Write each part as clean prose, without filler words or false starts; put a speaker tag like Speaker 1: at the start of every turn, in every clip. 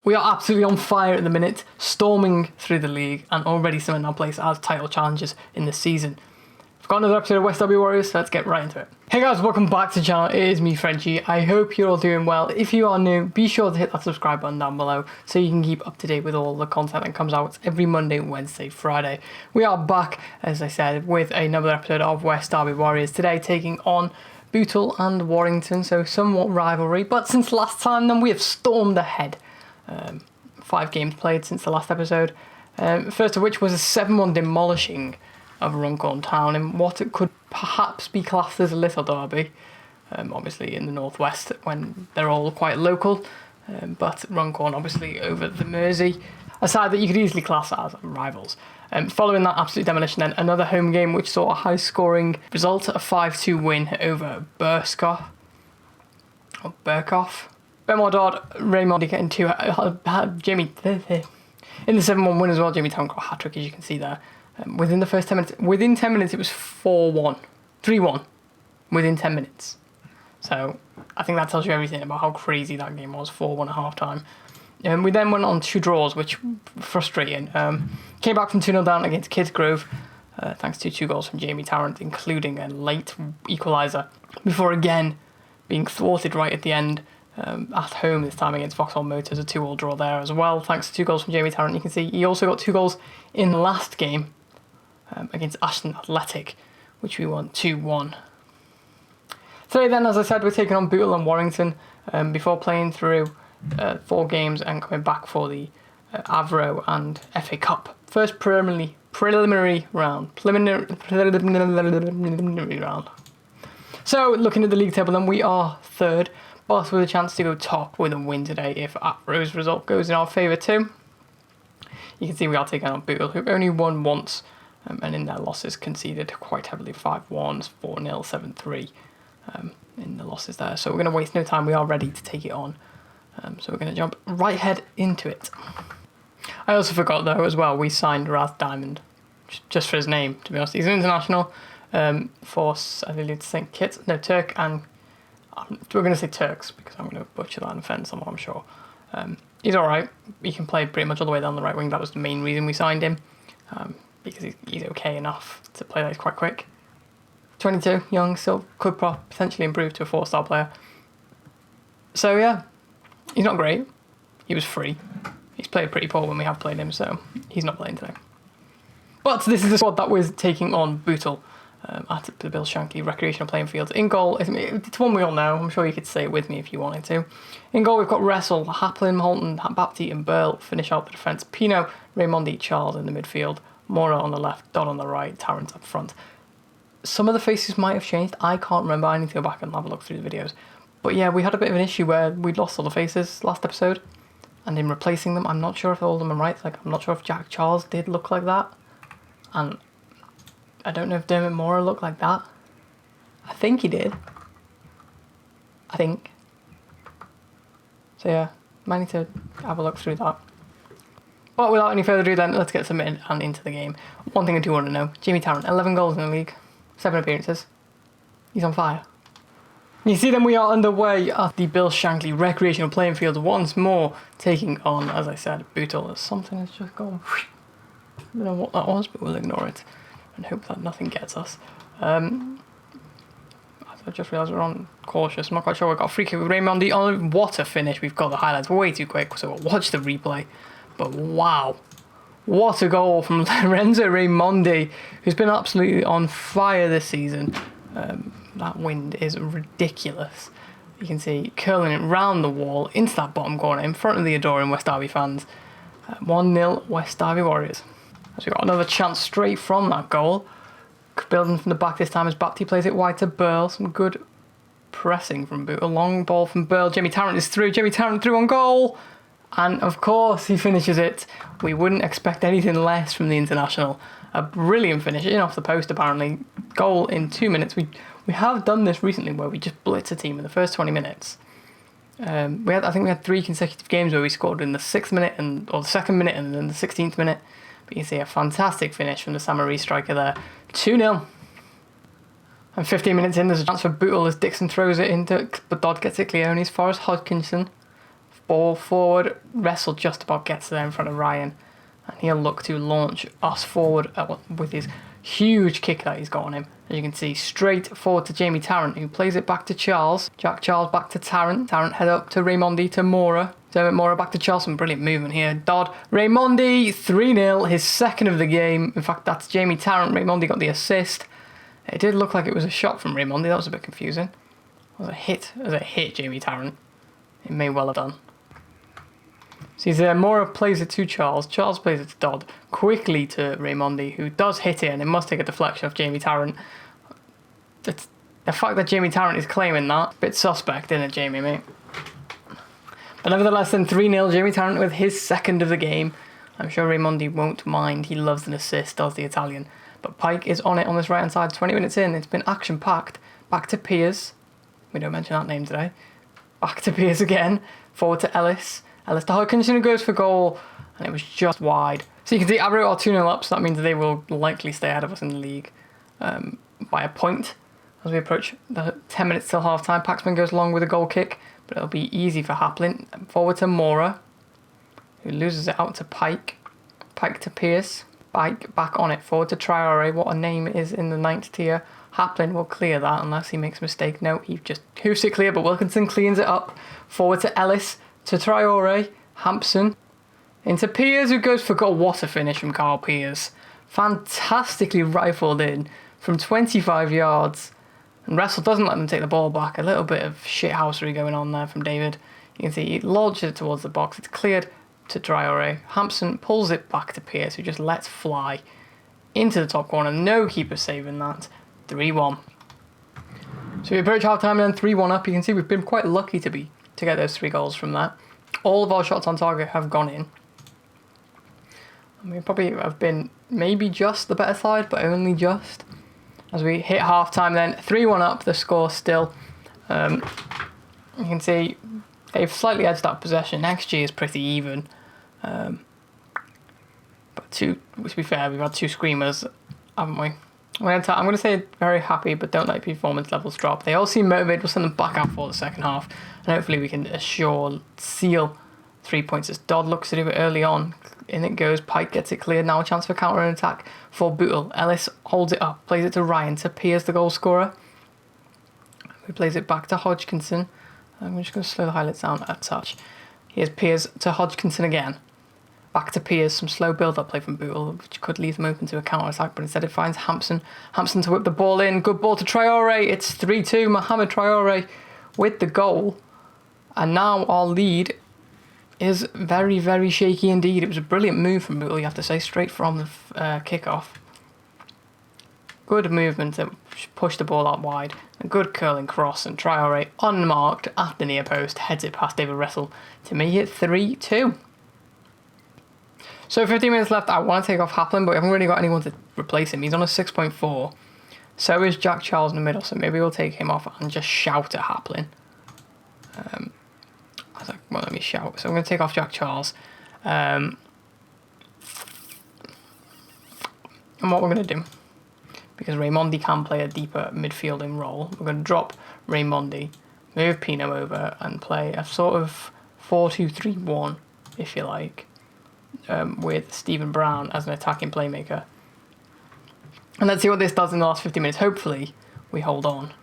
Speaker 1: We are absolutely on fire at the minute, storming through the league and already cementing our place as title challengers in the season. We've got another episode of West Derby Warriors, so let's get right into it. Hey guys, welcome back to the channel. It is me, Frenchie. I hope you're all doing well. If you are new, be sure to hit that subscribe button down below so you can keep up to date with all the content that comes out every Monday, Wednesday, Friday. We are back, as I said, with another episode of West Derby Warriors. Today taking on Bootle and Warrington, so somewhat rivalry. But since last time then, we have stormed ahead. 5 games played since the last episode, first of which was a 7-1 demolishing of Runcorn Town in what it could perhaps be classed as a little derby, obviously in the northwest when they're all quite local, but Runcorn obviously over the Mersey, a side that you could easily class as rivals. Following that absolute demolition then, another home game which saw a high scoring result, a 5-2 win over Burkoff. Benoit Dodd, Raymond getting two. Jamie in the 7-1 win as well. Jamie Town got a hat trick, as you can see there. Within the first 10 minutes, within 10 minutes, it was 3-1 within 10 minutes. So I think that tells you everything about how crazy that game was. 4-1 at half time. We then went on 2 draws, which frustrating. Came back from 2-0 down against Kidsgrove, thanks to 2 goals from Jamie Tarrant, including a late equaliser, before again being thwarted right at the end. At home this time against Vauxhall Motors, a 2-2 draw there as well, thanks to 2 goals from Jamie Tarrant. You can see he also got 2 goals in the last game against Ashton Athletic, which we won 2-1. So then, as I said, we're taking on Bootle and Warrington before playing through 4 games and coming back for the Avro and FA Cup. First preliminary round. So looking at the league table then, we are 3rd. But with a chance to go top with a win today if Avro's result goes in our favour too. You can see we are taking on Bootle, who only won once, and in their losses conceded quite heavily, 5-1, 4-0, 7-3 in the losses there. So we're going to waste no time, we are ready to take it on. So we're going to jump right head into it. I also forgot though as well, we signed Raz Diamond, just for his name to be honest. He's an international for, I believe it's St. Kitts, no, Turk and... We're going to say Turks because I'm going to butcher that and offend someone, I'm sure. He's alright. He can play pretty much all the way down the right wing. That was the main reason we signed him, because he's okay enough to play that. He's quite quick. 22, young, still could potentially improve to a 4-star player. So yeah, he's not great. He was free. He's played pretty poor when we have played him, so he's not playing today. But this is the squad that was taking on Bootle. At the Bill Shankly recreational playing field. In goal, it's one we all know. I'm sure you could say it with me if you wanted to. In goal, we've got Wrestle, Haplin, Holton, Bapty and Burl finish out the defence. Pino, Raymondi, Charles in the midfield. Mora on the left, Dodd on the right, Tarrant up front. Some of the faces might have changed. I can't remember. I need to go back and have a look through the videos. But yeah, we had a bit of an issue where we'd lost all the faces last episode. And in replacing them, I'm not sure if all of them are right. Like, I'm not sure if Jack Charles did look like that. And I don't know if Dermot Mora looked like that. I think he did. I think. So yeah, might need to have a look through that. But without any further ado then, let's get submitted and into the game. One thing I do want to know, Jamie Tarrant, 11 goals in the league, 7 appearances. He's on fire. You see then we are underway at the Bill Shankly recreational playing field once more, taking on, as I said, Bootle. Something has just gone. I don't know what that was, but we'll ignore it. And hope that nothing gets us. I just realised we're on cautious. I'm not quite sure. We've got a free kick with Raymondi. Oh, what a finish. We've got the highlights way too quick, so we'll watch the replay. But wow. What a goal from Lorenzo Raymondi, who's been absolutely on fire this season. That wind is ridiculous. You can see curling it round the wall into that bottom corner in front of the adoring West Derby fans. 1-0 West Derby Warriors. So we've got another chance straight from that goal. Building from the back this time as Bapty plays it wide to Burl. Some good pressing from Bootle. A long ball from Burl. Jamie Tarrant is through. Jamie Tarrant through on goal. And of course he finishes it. We wouldn't expect anything less from the international. A brilliant finish in off the post apparently. Goal in 2 minutes. We have done this recently where we just blitz a team in the first 20 minutes. I think we had 3 consecutive games where we scored in the 6th minute or the 2nd minute and then the 16th minute. But you can see a fantastic finish from the Samaree striker there. 2-0. And 15 minutes in, there's a chance for Bootle as Dixon throws it into, but Dodd gets it clear, and he's Forrest Hodkinson ball forward. Wrestle just about gets there in front of Ryan. And he'll look to launch us forward with his huge kick that he's got on him. As you can see, straight forward to Jamie Tarrant, who plays it back to Charles. Jack Charles back to Tarrant. Tarrant head up to Raimondi to Mora. Dermot Mora back to Charles. Some brilliant movement here. Dodd. Raimondi, 3-0, his second of the game. In fact, that's Jamie Tarrant. Raimondi got the assist. It did look like it was a shot from Raimondi. That was a bit confusing. It was a hit. It was a hit, Jamie Tarrant. It may well have done. See there, Mora plays it to Charles. Charles plays it to Dodd. Quickly to Raimondi, who does hit it, and it must take a deflection off Jamie Tarrant. The fact that Jamie Tarrant is claiming that, a bit suspect, isn't it, Jamie, mate? But nevertheless, then 3-0, Jamie Tarrant with his second of the game. I'm sure Raimondi won't mind. He loves an assist, does the Italian. But Pike is on it on this right-hand side. 20 minutes in, it's been action-packed. Back to Piers. We don't mention that name today. Back to Piers again. Forward to Ellis. Ellis to Hodgkinson, who goes for goal, and it was just wide. So you can see Abbott are 2-0 up, so that means they will likely stay ahead of us in the league by a point. As we approach the 10 minutes till half-time, Paxman goes long with a goal kick, but it'll be easy for Haplin. Forward to Mora, who loses it out to Pike. Pike to Pierce. Pike back on it. Forward to Traore, what a name is in the 9th tier. Haplin will clear that unless he makes a mistake. No, he just hoofs it clear, but Wilkinson cleans it up. Forward to Ellis. To Traore, Hampson, into Piers, who goes for goal. What a finish from Carl Piers. Fantastically rifled in from 25 yards. And Wrestle doesn't let them take the ball back. A little bit of shithousery going on there from David. You can see he lodges it towards the box. It's cleared to Traore. Hampson pulls it back to Piers, who just lets fly into the top corner. No keeper saving that. 3-1. So we approach half time and then 3-1 up. You can see we've been quite lucky to get those 3 goals from that. All of our shots on target have gone in. And we probably have been maybe just the better side, but only just. As we hit half time then, 3-1 up, the score still. You can see they've slightly edged that possession. XG is pretty even. But to be fair, we've had 2 screamers, haven't we? I'm going to say very happy, but don't let performance levels drop. They all seem motivated. We'll send them back out for the second half. And hopefully we can seal 3 points as Dodd looks to do it early on. In it goes. Pike gets it cleared. Now a chance for counter and attack for Bootle. Ellis holds it up. Plays it to Ryan. To Piers, the goal scorer. Who plays it back to Hodgkinson. I'm just going to slow the highlights down a touch. Here's Piers to Hodgkinson again. Back to Piers, some slow build-up play from Bootle, which could leave them open to a counter-attack, but instead it finds Hampson. Hampson to whip the ball in. Good ball to Traore. It's 3-2. Mohamed Traore with the goal. And now our lead is very, very shaky indeed. It was a brilliant move from Bootle, you have to say, straight from the kickoff. Good movement to push the ball out wide. A good curling cross, and Traore, unmarked at the near post, heads it past David Wrestle to make it 3-2. So 15 minutes left. I want to take off Haplin, but we haven't really got anyone to replace him. He's on a 6.4. So is Jack Charles in the middle, so maybe we'll take him off and just shout at Haplin. Well, let me shout. So I'm going to take off Jack Charles. And what we're going to do, because Raimondi can play a deeper midfielding role, we're going to drop Raimondi, move Pino over, and play a sort of 4-2-3-1, if you like. With Stephen Brown as an attacking playmaker. And let's see what this does in the last 50 minutes. Hopefully, we hold on.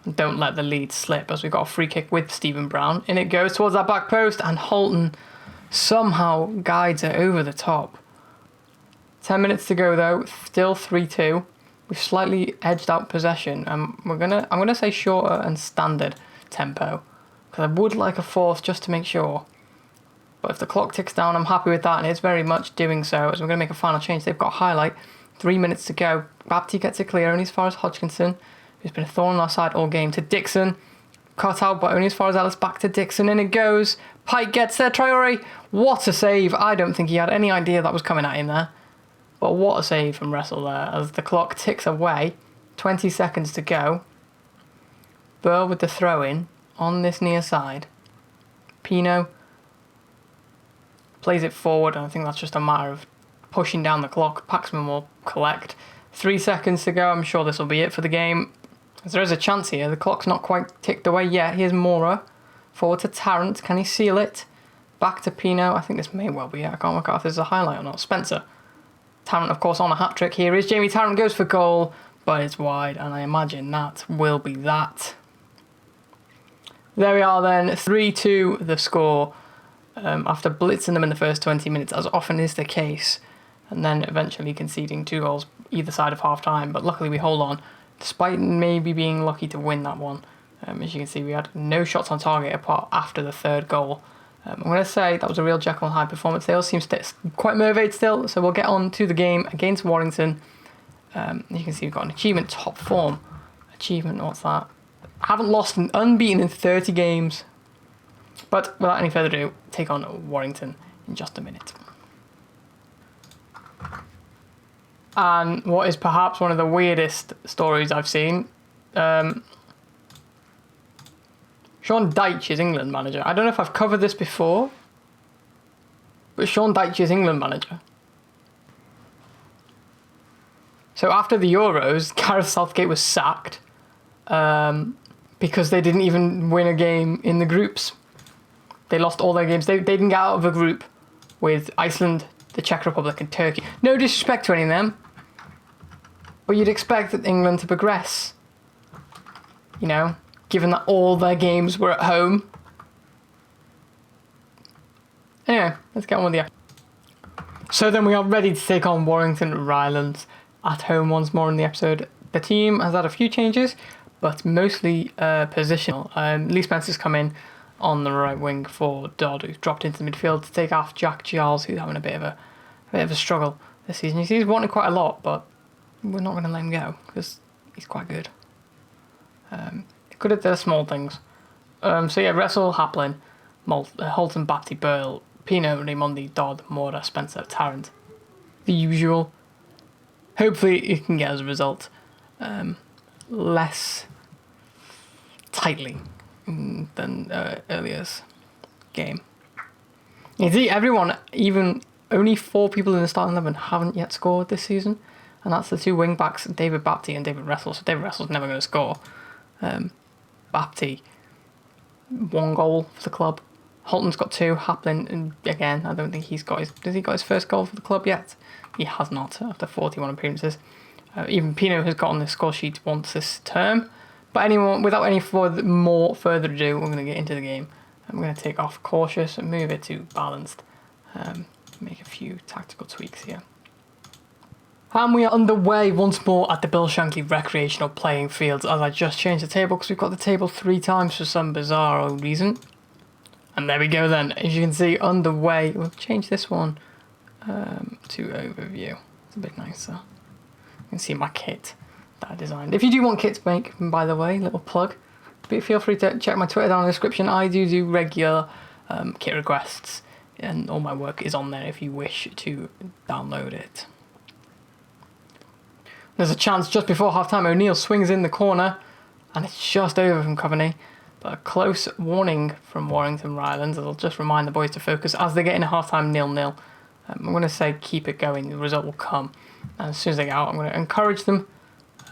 Speaker 1: And don't let the lead slip, as we've got a free kick with Stephen Brown. In it goes towards that back post, and Holton somehow guides it over the top. 10 minutes to go, though. Still 3-2. We've slightly edged out possession. I'm gonna say shorter and standard tempo, because I would like a fourth just to make sure. But if the clock ticks down, I'm happy with that, and it's very much doing so, as we're going to make a final change. They've got a highlight. 3 minutes to go. Bapty gets it clear, only as far as Hodgkinson, who's been a thorn on our side all game, to Dixon. Cut out, but only as far as Ellis. Back to Dixon, and it goes. Pike gets there. Traore, what a save. I don't think he had any idea that was coming at him there. But what a save from Wrestle there, as the clock ticks away. 20 seconds to go. Burl with the throw-in on this near side. Pino plays it forward, and I think that's just a matter of pushing down the clock. Paxman will collect. 3 seconds to go. I'm sure this will be it for the game. As there is a chance here. The clock's not quite ticked away yet. Here's Mora. Forward to Tarrant. Can he seal it? Back to Pino. I think this may well be it. I can't work out if there's a highlight or not. Spencer. Tarrant, of course, on a hat-trick. Here is Jamie Tarrant, goes for goal, but it's wide, and I imagine that will be that. There we are then, 3-2 the score, after blitzing them in the first 20 minutes, as often is the case, and then eventually conceding 2 goals either side of half-time, but luckily we hold on, despite maybe being lucky to win that one. As you can see, we had no shots on target apart after the 3rd goal. I'm going to say that was a real Jekyll and Hyde performance. They all seem quite motivated still, so we'll get on to the game against Warrington. You can see we've got an achievement, top form. Achievement, what's that? Haven't lost an unbeaten in 30 games. But without any further ado, take on Warrington in just a minute. And what is perhaps one of the weirdest stories I've seen. Sean Dyche is England manager. I don't know if I've covered this before, but Sean Dyche is England manager. So after the Euros, Gareth Southgate was sacked because they didn't even win a game in the groups. They lost all their games. They didn't get out of a group with Iceland, the Czech Republic and Turkey. No disrespect to any of them, but you'd expect England to progress, you know, given that all their games were at home. Anyway, let's get on with the episode. So then we are ready to take on Warrington Rylands at home once more in the episode. The team has had a few changes, but mostly positional. Lee Spencer's come in on the right wing for Dodd, who's dropped into the midfield to take off Jack Giles, who's having a bit of a struggle this season. You see, he's wanted quite a lot, but we're not going to let him go because he's quite good. Good at the small things. So yeah, Wrestle, Haplin, Holton, Bapty, Bootle, Pino, Raimondi, Dodd, Mora, Spencer, Tarrant. The usual. Hopefully it can get as a result less tightly than earlier's game. You see, everyone, even only 4 people in the starting 11 haven't yet scored this season, and that's the 2 wing backs, David Bapty and David Wrestle. So David Wrestle's never going to score. Bapty, 1 goal for the club. Holton's got 2. Haplin, and again, I don't think has he got his first goal for the club yet? He has not after 41 appearances. Even Pino has got on the score sheet once this term. But anyone, without any further ado, we're going to get into the game. I'm going to take off cautious and move it to balanced. Make a few tactical tweaks here. And we are underway once more at the Bill Shankly Recreational Playing Fields, as I just changed the table because we've got the table 3 times for some bizarre reason. And there we go then. As you can see, underway. We'll change this one to overview. It's a bit nicer. You can see my kit that I designed. If you do want kits to make, by the way, little plug, but feel free to check my Twitter down in the description. I do regular kit requests, and all my work is on there if you wish to download it. There's a chance just before half-time. O'Neill swings in the corner, and it's just over from Coveney. But a close warning from Warrington Rylands. I'll just remind the boys to focus as they get in a half-time 0-0. I'm going to say keep it going. The result will come. And as soon as they get out, I'm going to encourage them.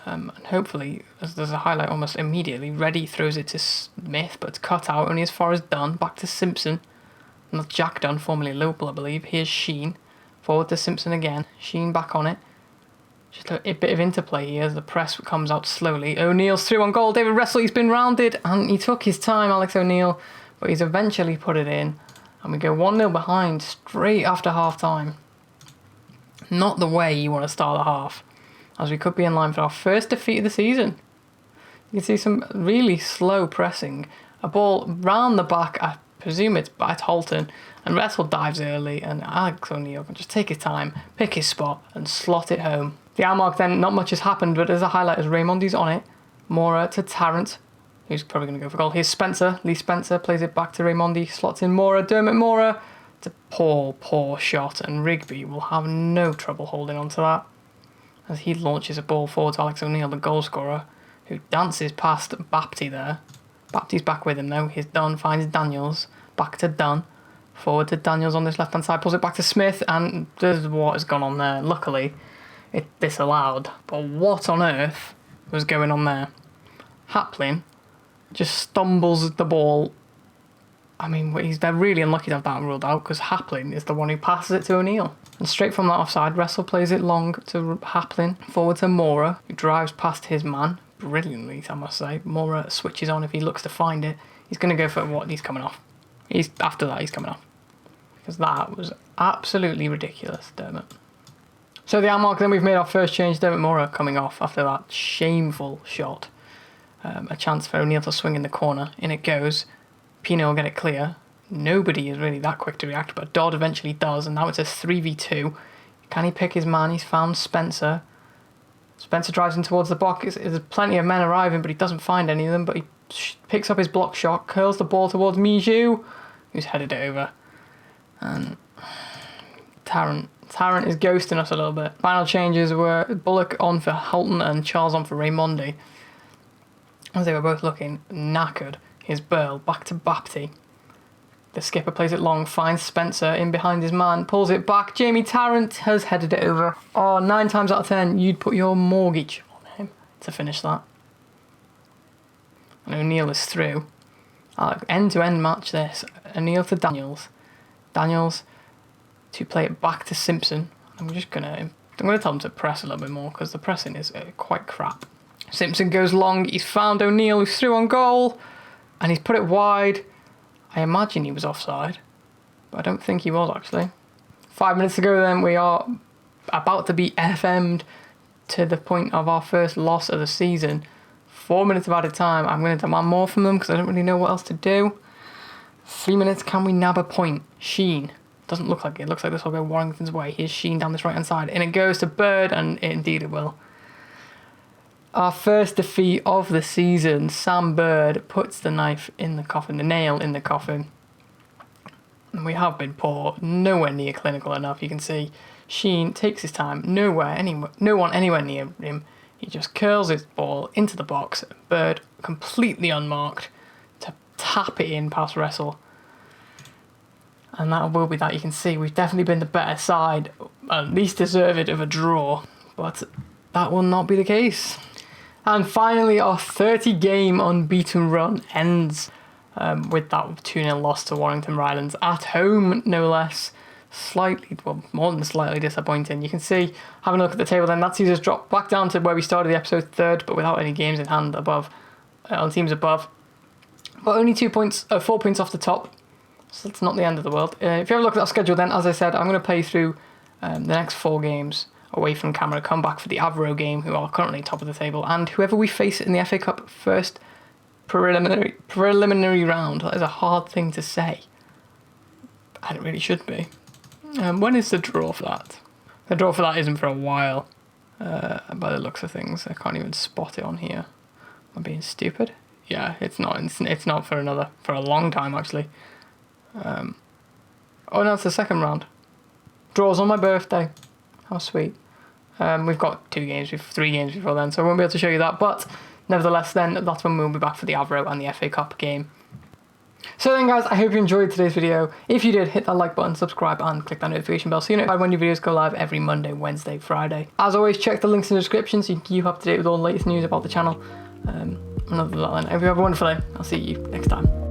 Speaker 1: And hopefully, as there's a highlight almost immediately, Reddy throws it to Smith, but it's cut out only as far as Dunn. Back to Simpson. Not Jack Dunn, formerly Liverpool, I believe. Here's Sheen. Forward to Simpson again. Sheen back on it. Just a bit of interplay here as the press comes out slowly. O'Neill's through on goal. David Wrestle, he's been rounded, and he took his time, Alex O'Neill, but he's eventually put it in. And we go 1-0 behind straight after half-time. Not the way you want to start the half, as we could be in line for our first defeat of the season. You can see some really slow pressing. A ball round the back, I presume it's by Holton, and Wrestle dives early, and Alex O'Neill can just take his time, pick his spot, and slot it home. The hour mark then, not much has happened, but as a highlight, as Raimondi's on it, Mora to Tarrant, who's probably going to go for goal. Here's Spencer. Lee Spencer plays it back to Raimondi, slots in Mora, Dermot Mora. It's a poor shot, and Rigby will have no trouble holding on to that as he launches a ball forward to Alex O'Neill, the goal scorer, who dances past Bapty there. Bapty's back with him though. Here's Dunn, finds Daniels, back to Dunn. Forward to Daniels on this left-hand side, pulls it back to Smith, and there's what has gone on there. Luckily, it's disallowed, but what on earth was going on there? Haplin just stumbles the ball I mean, they're really unlucky to have that ruled out because Haplin is the one who passes it to O'Neill. And straight from that offside, Wrestle plays it long to Haplin, forward to Mora, who drives past his man brilliantly, I must say. Mora switches on if he looks to find it. He's going to go for what? He's coming off. After that, he's coming off. Because that was absolutely ridiculous, Dermot. So the hour mark, then we've made our first change. Dermot Mora coming off after that shameful shot. A chance for O'Neill to swing in the corner. In it goes. Pino will get it clear. Nobody is really that quick to react, but Dodd eventually does, and now it's a 3v2. Can he pick his man? He's found Spencer. Spencer drives in towards the box. There's plenty of men arriving, but he doesn't find any of them, but he picks up his block shot, curls the ball towards Mijou, who's headed it over. And Tarrant is ghosting us a little bit. Final changes were Bullock on for Halton and Charles on for Raimondi, as they were both looking knackered. Here's Burl, back to Bapty. The skipper plays it long, finds Spencer in behind his man, pulls it back. Jamie Tarrant has headed it over. Oh, 9 times out of 10, you'd put your mortgage on him to finish that. And O'Neill is through. End-to-end match this. O'Neill to Daniels. Daniels to play it back to Simpson. I'm going to tell him to press a little bit more because the pressing is quite crap. Simpson goes long. He's found O'Neill, who's through on goal. And he's put it wide. I imagine he was offside, but I don't think he was actually. 5 minutes to go then, we are about to be FM'd to the point of our first loss of the season. 4 minutes of added time. I'm going to demand more from them because I don't really know what else to do. 3 minutes, can we nab a point? Sheen. Doesn't look like it. It looks like this will go Warrington's way. Here's Sheen down this right hand side. And it goes to Bird, and indeed it will. Our first defeat of the season. Sam Bird puts the knife in the coffin, the nail in the coffin. And we have been poor, nowhere near clinical enough. You can see Sheen takes his time, no one anywhere near him. He just curls his ball into the box. Bird completely unmarked to tap it in past Wrestle. And that will be that. You can see we've definitely been the better side, at least deserved of a draw. But that will not be the case. And finally, our 30-game unbeaten run ends with that 2-0 loss to Warrington Rylands at home, no less. More than slightly disappointing. You can see, having a look at the table then, that sees us drop back down to where we started the episode, 3rd, but without any games in hand above, on teams above. But only 4 points off the top, so it's not the end of the world. If you have a look at our schedule then, as I said, I'm going to play through the next 4 games away from camera, come back for the Avro game, who are currently top of the table, and whoever we face in the FA Cup first preliminary round. That is a hard thing to say, and it really should be. When is the draw for that? The draw for that isn't for a while, by the looks of things. I can't even spot it on here. Am I being stupid? Yeah, it's not. It's not for a long time actually. Oh no, it's the second round. Draws on my birthday. How sweet. We've got 3 games before then, so I won't be able to show you that, but nevertheless then, that's when we'll be back for the Avro and the FA Cup game. So then guys, I hope you enjoyed today's video. If you did, hit that like button, subscribe, and click that notification bell so you know when new videos go live every Monday, Wednesday, Friday. As always, check the links in the description so you can keep up to date with all the latest news about the channel. Other than that, then, I hope you have a wonderful day. I'll see you next time.